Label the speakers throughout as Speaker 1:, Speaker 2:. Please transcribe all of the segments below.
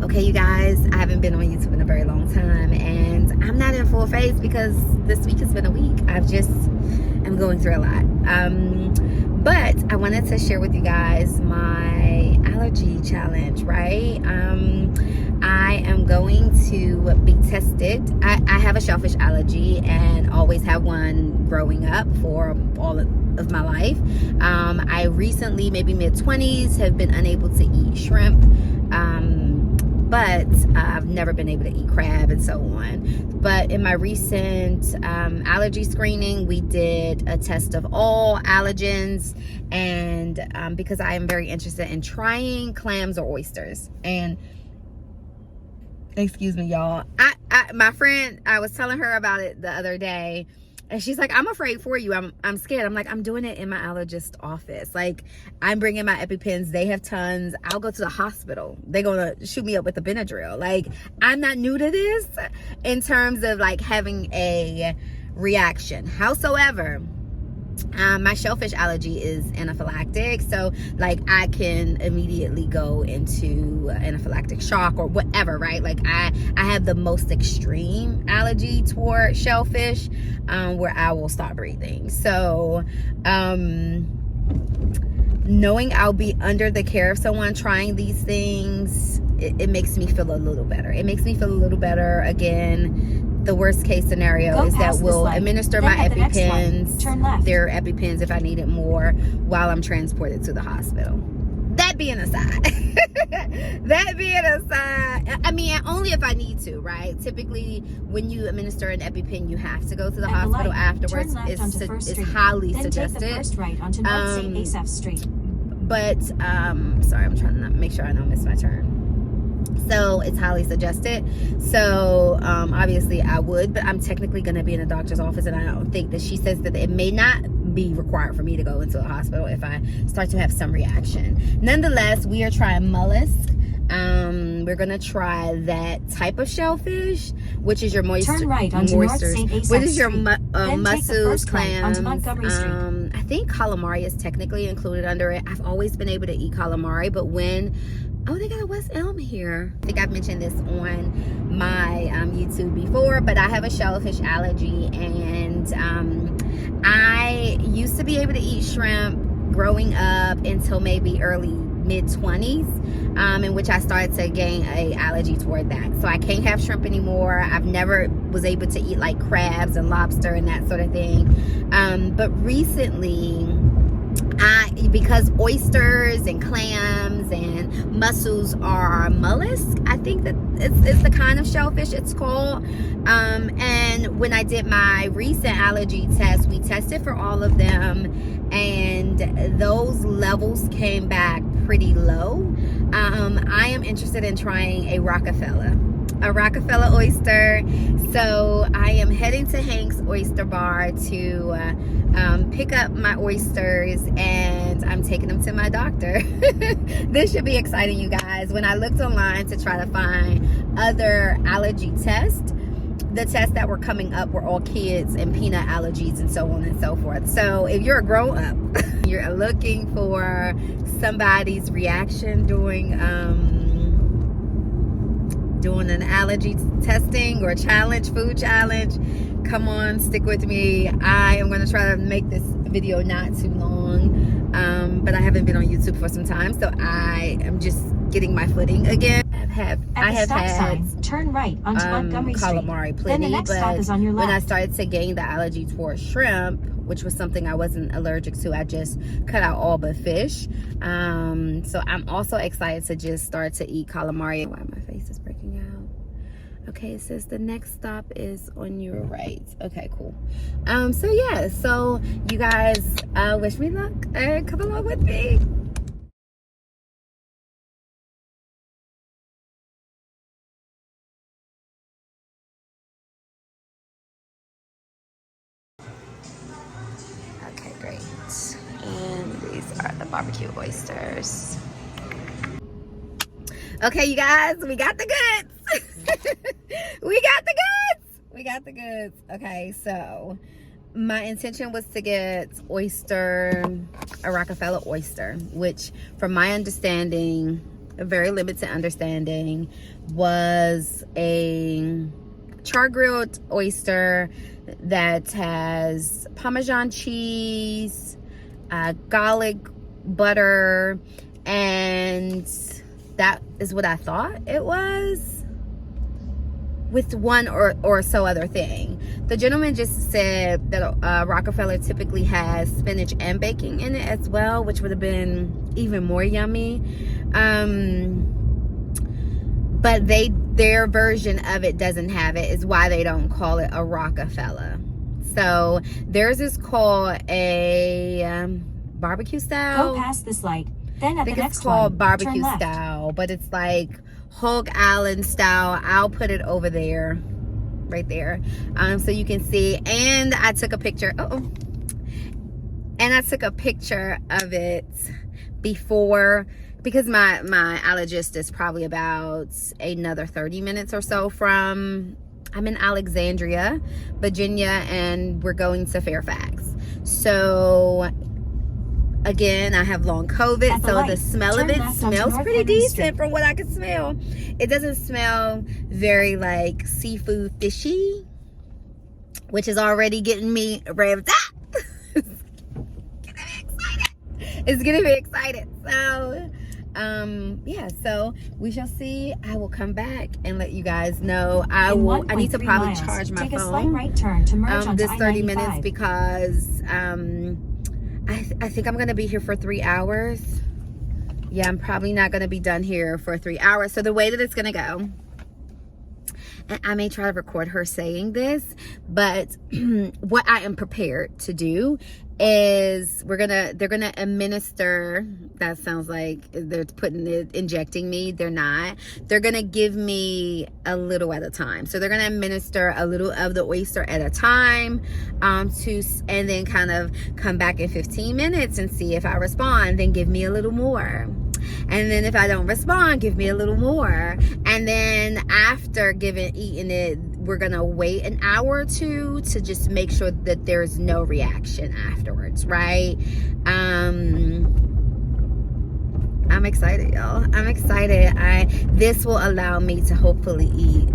Speaker 1: Okay, you guys, I haven't been on YouTube in a very long time, and I'm not in full face because this week has been a week. I'm going through a lot. But I wanted to share with you guys my allergy challenge, right? I am going to be tested. I have a shellfish allergy and always have one growing up for all of my life. I recently, maybe mid-20s, have been unable to eat shrimp. But I've never been able to eat crab and so on. But in my recent allergy screening, we did a test of all allergens, and because I am very interested in trying clams or oysters. And excuse me, y'all, my friend, I was telling her about it the other day, and she's like, I'm afraid for you. I'm scared. I'm like, I'm doing it in my allergist office. Like, I'm bringing my EpiPens. They have tons. I'll go to the hospital. They're going to shoot me up with the Benadryl. Like, I'm not new to this in terms of like having a reaction. Howsoever, my shellfish allergy is anaphylactic, so like I can immediately go into anaphylactic shock or whatever, right? Like I have the most extreme allergy toward shellfish, where I will stop breathing. So knowing I'll be under the care of someone trying these things, it makes me feel a little better. It makes me feel a little better. Again, the worst case scenario is that we'll administer my EpiPens, their EpiPens if I need it more, while I'm transported to the hospital. That being aside, I mean, only if I need to, right? Typically, when you administer an EpiPen, you have to go to the hospital afterwards. It's highly suggested. Take the first right onto North St. Asaph Street. But, sorry, I'm trying to make sure I don't miss my turn. So it's highly suggested. So obviously I would, but I'm technically going to be in a doctor's office, and I don't think that she says that it may not be required for me to go into a hospital if I start to have some reaction. Nonetheless, we are trying mollusk. We're gonna try that type of shellfish, which is your
Speaker 2: Turn right onto North St. Asaph
Speaker 1: which is your
Speaker 2: Street.
Speaker 1: mussels, clams.
Speaker 2: Onto Montgomery Street.
Speaker 1: I think calamari is technically included under it. I've always been able to eat calamari, but when they got a West Elm here. I think I've mentioned this on my YouTube before, but I have a shellfish allergy, and I used to be able to eat shrimp growing up until maybe early mid-20s, in which I started to gain a allergy toward that. So I can't have shrimp anymore. I've never was able to eat like crabs and lobster and that sort of thing. But recently, because oysters and clams and mussels are mollusk, I think that it's the kind of shellfish it's called. And when I did my recent allergy test, we tested for all of them, and those levels came back pretty low. I am interested in trying a Rockefeller oyster. So I am heading to Hank's Oyster Bar to pick up my oysters, and I'm taking them to my doctor. This should be exciting, you guys. When I looked online to try to find other allergy tests, the tests that were coming up were all kids and peanut allergies and so on and so forth. So if you're a grown-up, you're looking for somebody's reaction doing an allergy testing or food challenge, come on, stick with me. I am going to try to make this video not too long, but I haven't been on YouTube for some time, so I am just getting my footing again. I have had
Speaker 2: turn right onto Montgomery
Speaker 1: calamari
Speaker 2: Street.
Speaker 1: plenty,
Speaker 2: Then the next stop is on your left.
Speaker 1: When I started to gain the allergy towards shrimp, which was something I wasn't allergic to, I just cut out all but fish. So I'm also excited to just start to eat calamari. Why my face is breaking out. Okay, it says the next stop is on your right. Okay, cool. So yeah, so you guys wish me luck and come along with me. Okay, great. And these are the barbecue oysters. Okay, you guys, we got the goods. We got the goods. Okay, so my intention was to get a Rockefeller oyster, which from my understanding a very limited understanding, was a char-grilled oyster that has Parmesan cheese, garlic butter, and that is what I thought it was, with one or so other thing. The gentleman just said that Rockefeller typically has spinach and bacon in it as well, which would have been even more yummy. But their version of it doesn't have it, is why they don't call it a Rockefeller. So theirs is called a barbecue style.
Speaker 2: Go past this light. Then at
Speaker 1: I think
Speaker 2: the
Speaker 1: it's
Speaker 2: next
Speaker 1: called
Speaker 2: one,
Speaker 1: barbecue
Speaker 2: turn left.
Speaker 1: style, but it's like Hog Island style. I'll put it over there, right there, so you can see. And I took a picture. And I took a picture of it before, because my allergist is probably about another 30 minutes or so from, I'm in Alexandria, Virginia, and we're going to Fairfax. So again, I have long COVID, so the smell of it smells pretty decent from what I can smell. It doesn't smell very like seafood fishy, which is already getting me revved up. It's getting me excited. So yeah, so we shall see. I will come back and let you guys know. I need to probably charge my
Speaker 2: Take a
Speaker 1: phone
Speaker 2: slight right turn to merge onto
Speaker 1: this 30 minutes,
Speaker 2: I-95.
Speaker 1: because I think I'm gonna be here for 3 hours. Yeah, I'm probably not gonna be done here for 3 hours. So the way that it's gonna go, and I may try to record her saying this, but what I am prepared to do is they're gonna administer, that sounds like they're injecting me. They're not. They're gonna give me a little at a time. So they're gonna administer a little of the oyster at a time, and then kind of come back in 15 minutes and see if I respond, then give me a little more. And then if I don't respond, give me a little more. And then after eating it, we're gonna wait an hour or two to just make sure that there's no reaction afterwards, right? I'm excited, y'all. I'm excited. This will allow me to hopefully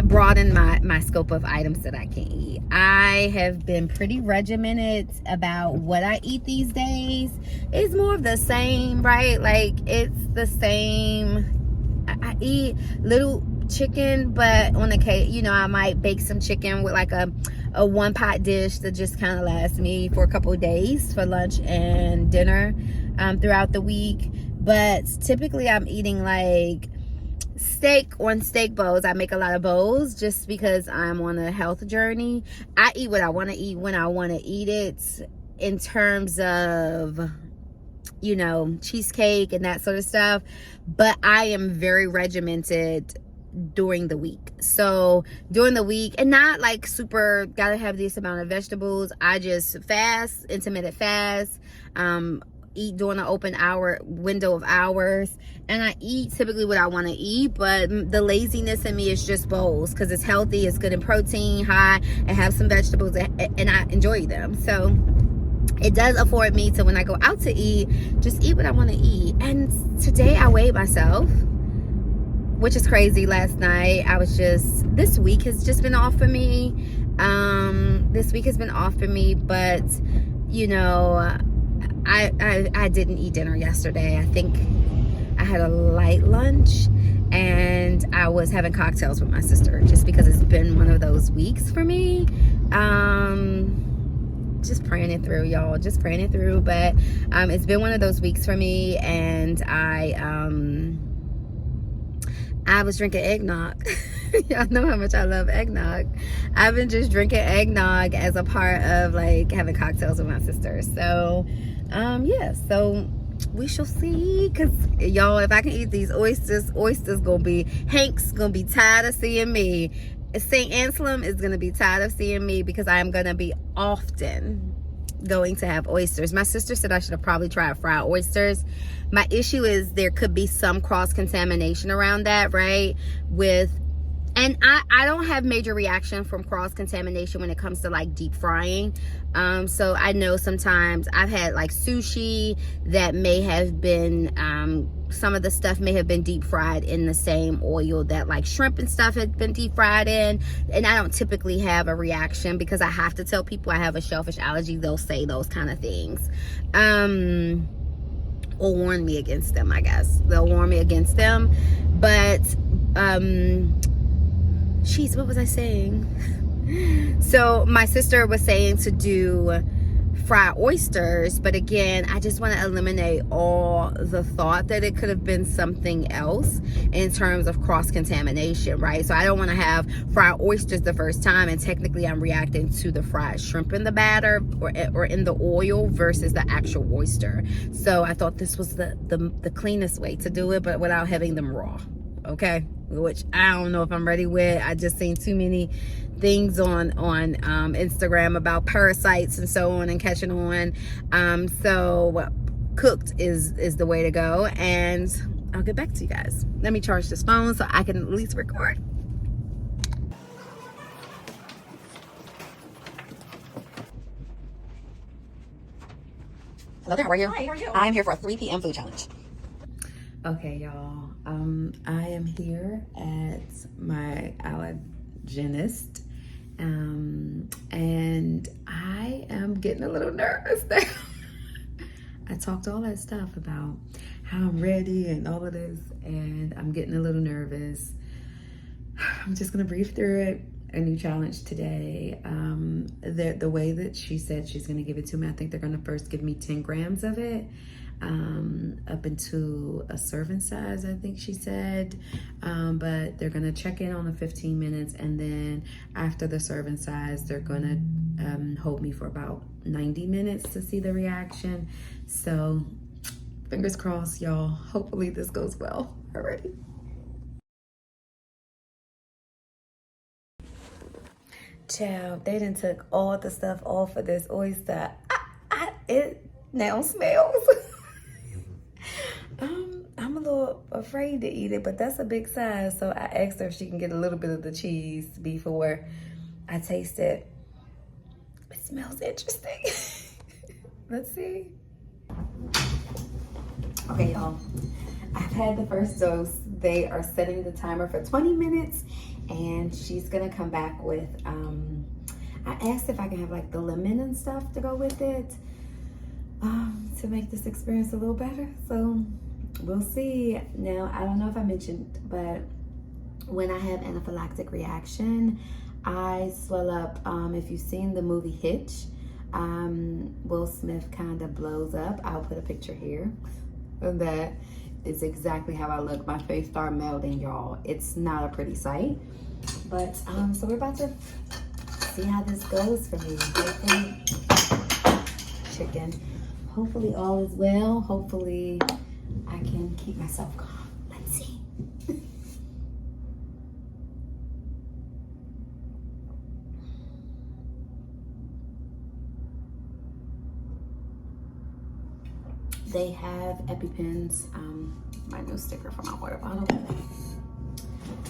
Speaker 1: broaden my scope of items that I can eat. I have been pretty regimented about what I eat these days. It's more of the same, right? Like, it's the same. I eat little chicken, but on occasion, I might bake some chicken with like a one pot dish that just kind of lasts me for a couple of days for lunch and dinner throughout the week. But typically I'm eating like steak bowls. I make a lot of bowls just because I'm on a health journey. I eat what I want to eat when I want to eat it, in terms of cheesecake and that sort of stuff. But I am very regimented during the week. So during the week, and not like super gotta have this amount of vegetables. I just fast, intermittent fast, eat during an open hour window of hours, and I eat typically what I want to eat. But the laziness in me is just bowls, because it's healthy, it's good in protein, high, and have some vegetables, and I enjoy them. So it does afford me to, when I go out to eat, just eat what I want to eat. And today I weighed myself, which is crazy. Last night this week has just been off for me. This week has been off for me, but I didn't eat dinner yesterday. I think I had a light lunch, and I was having cocktails with my sister, just because it's been one of those weeks for me. Just praying it through, y'all, just praying it through. But it's been one of those weeks for me, and I was drinking eggnog. Y'all know how much I love eggnog. I've been just drinking eggnog as a part of like having cocktails with my sister. So yeah, so we shall see. Because y'all, if I can eat these oysters Hank's gonna be tired of seeing me. St. Anselm is gonna be tired of seeing me, because I am gonna be often going to have oysters. My sister said I should have probably tried fried oysters. My issue is there could be some cross contamination around that, right? With And I don't have major reaction from cross contamination when it comes to like deep frying. So I know sometimes I've had like sushi that may have been some of the stuff may have been deep fried in the same oil that like shrimp and stuff had been deep fried in, and I don't typically have a reaction because I have to tell people I have a shellfish allergy. They'll say those kind of things, or warn me against them. I guess they'll warn me against them, but jeez, what was I saying? So my sister was saying to do fried oysters, but again, I just want to eliminate all the thought that it could have been something else in terms of cross-contamination, right? So I don't want to have fried oysters the first time and technically I'm reacting to the fried shrimp in the batter or in the oil versus the actual oyster. So I thought this was the cleanest way to do it, but without having them raw, okay? Which I don't know if I'm ready with. I just seen too many things on Instagram about parasites and so on and catching on. So cooked is the way to go, and I'll get back to you guys. Let me charge this phone so I can at least record. Hello there, how are you?
Speaker 2: Hi, how are you?
Speaker 1: I'm here for a 3 p.m. food challenge. Okay, y'all. I am here at my allergenist, and I am getting a little nervous now. I talked all that stuff about how I'm ready and all of this, and I'm getting a little nervous. I'm just gonna breathe through it. A new challenge today. The way that she said she's gonna give it to me, I think they're gonna first give me 10 grams of it, up into a serving size, I think she said. But they're gonna check in on the 15 minutes, and then after the serving size, they're gonna hold me for about 90 minutes to see the reaction. So fingers crossed, y'all. Hopefully this goes well. Alrighty. Child, they done took all the stuff off of this oyster. It now smells. I'm a little afraid to eat it, but that's a big size. So I asked her if she can get a little bit of the cheese before I taste it. It smells interesting. Let's see. Okay, y'all. I've had the first dose. They are setting the timer for 20 minutes, and she's gonna come back with, I asked if I can have like the lemon and stuff to go with it, to make this experience a little better. So we'll see. Now, I don't know if I mentioned, but when I have anaphylactic reaction, I swell up. If you've seen the movie Hitch, Will Smith kind of blows up. I'll put a picture here of that. Is exactly how I look. My face started melting, y'all. It's not a pretty sight. But so we're about to see how this goes for me. Hopefully, chicken. Hopefully all is well. Hopefully I can keep myself calm. Let's see. They have EpiPens, my new sticker for my water bottle.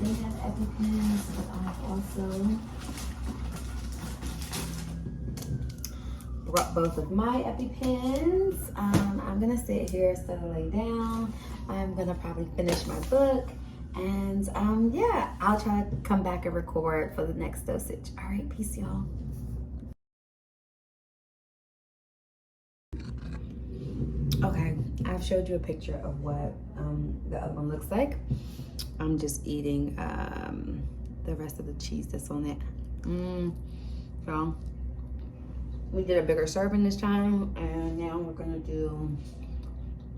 Speaker 1: They have EpiPens, but I also brought both of my EpiPens. I'm gonna sit here instead of lay down. I'm gonna probably finish my book, and yeah, I'll try to come back and record for the next dosage. All right, peace, y'all. Okay, I've showed you a picture of what the other one looks like. I'm just eating the rest of the cheese that's on it. So we did a bigger serving this time, and now we're gonna do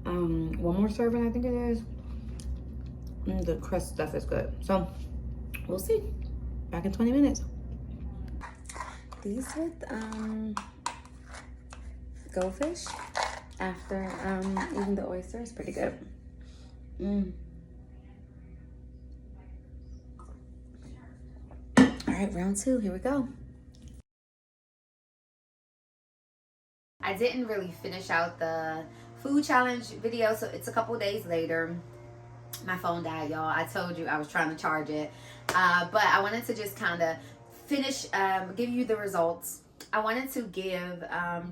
Speaker 1: one more serving, I think it is. The crust stuff is good. So we'll see. Back in 20 minutes. These with goldfish after eating the oyster is pretty good. All right, round 2, here we go. I didn't really finish out the food challenge video, so it's a couple days later. My phone died, y'all. I told you I was trying to charge it. But I wanted to just kind of finish, give you the results. I wanted to give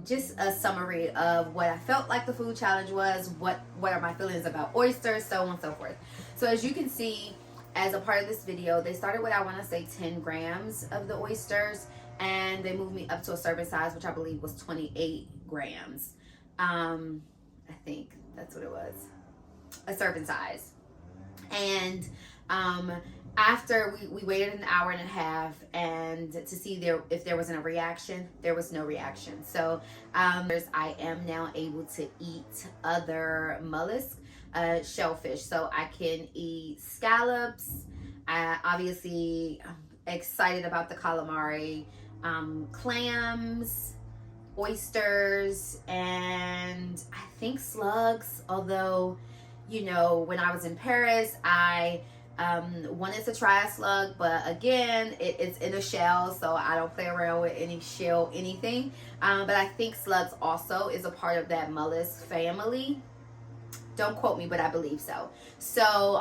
Speaker 1: just a summary of what I felt like the food challenge was, what are my feelings about oysters, so on and so forth. So as you can see, as a part of this video, they started with, I want to say 10 grams of the oysters, and they moved me up to a serving size, which I believe was 28 grams. I think that's what it was, a serving size. And after we waited an hour and a half and to see if there wasn't a reaction, there was no reaction. So I am now able to eat other mollusks, shellfish. So I can eat scallops. Obviously, I'm excited about the calamari, clams, oysters, and I think slugs. Although, you know, when I was in Paris, I wanted to try a slug, but again, it's in a shell, so I don't play around with any shell anything. But I think slugs also is a part of that mollusk family. Don't quote me, but I believe so. So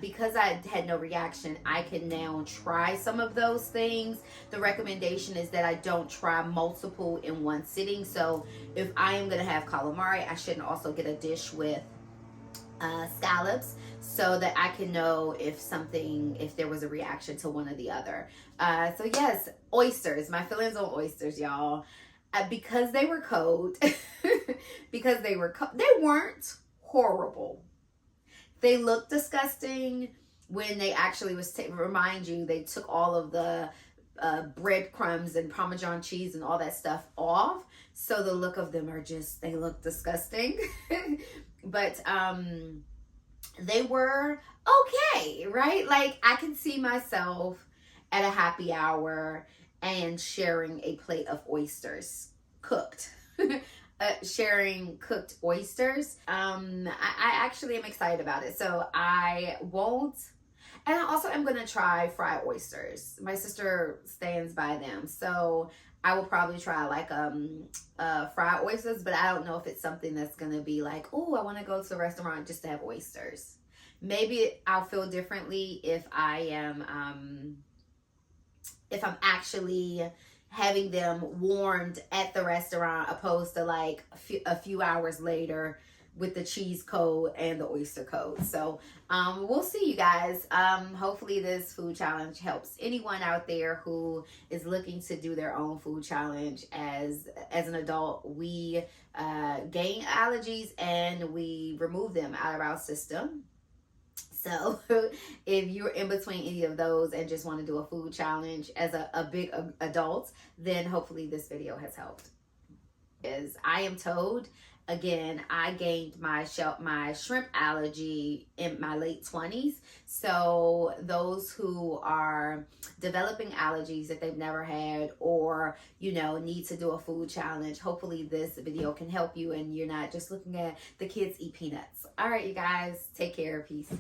Speaker 1: because I had no reaction, I can now try some of those things. The recommendation is that I don't try multiple in one sitting. So if I am going to have calamari, I shouldn't also get a dish with scallops, so that I can know if there was a reaction to one or the other. So yes, oysters, my feelings on oysters, y'all. Because they were cold, they weren't horrible. They looked disgusting when they actually remind you, they took all of the breadcrumbs and Parmesan cheese and all that stuff off. So the look of them they look disgusting. But they were okay, right? Like, I can see myself at a happy hour and sharing a plate of oysters cooked. Sharing cooked oysters. I actually am excited about it. So I won't. And I also am going to try fried oysters. My sister stands by them. So I will probably try like fried oysters, but I don't know if it's something that's going to be like, oh, I want to go to a restaurant just to have oysters. Maybe I'll feel differently if I'm actually having them warmed at the restaurant, opposed to like a few hours later with the cheese coat and the oyster coat. So we'll see, you guys. Hopefully this food challenge helps anyone out there who is looking to do their own food challenge. As an adult, we gain allergies and we remove them out of our system. So if you're in between any of those and just want to do a food challenge as a big adult, then hopefully this video has helped. I am told, again, I gained my shrimp allergy in my late 20s. So those who are developing allergies that they've never had, or, you know, need to do a food challenge, hopefully this video can help you and you're not just looking at the kids eat peanuts. All right, you guys, take care. Peace.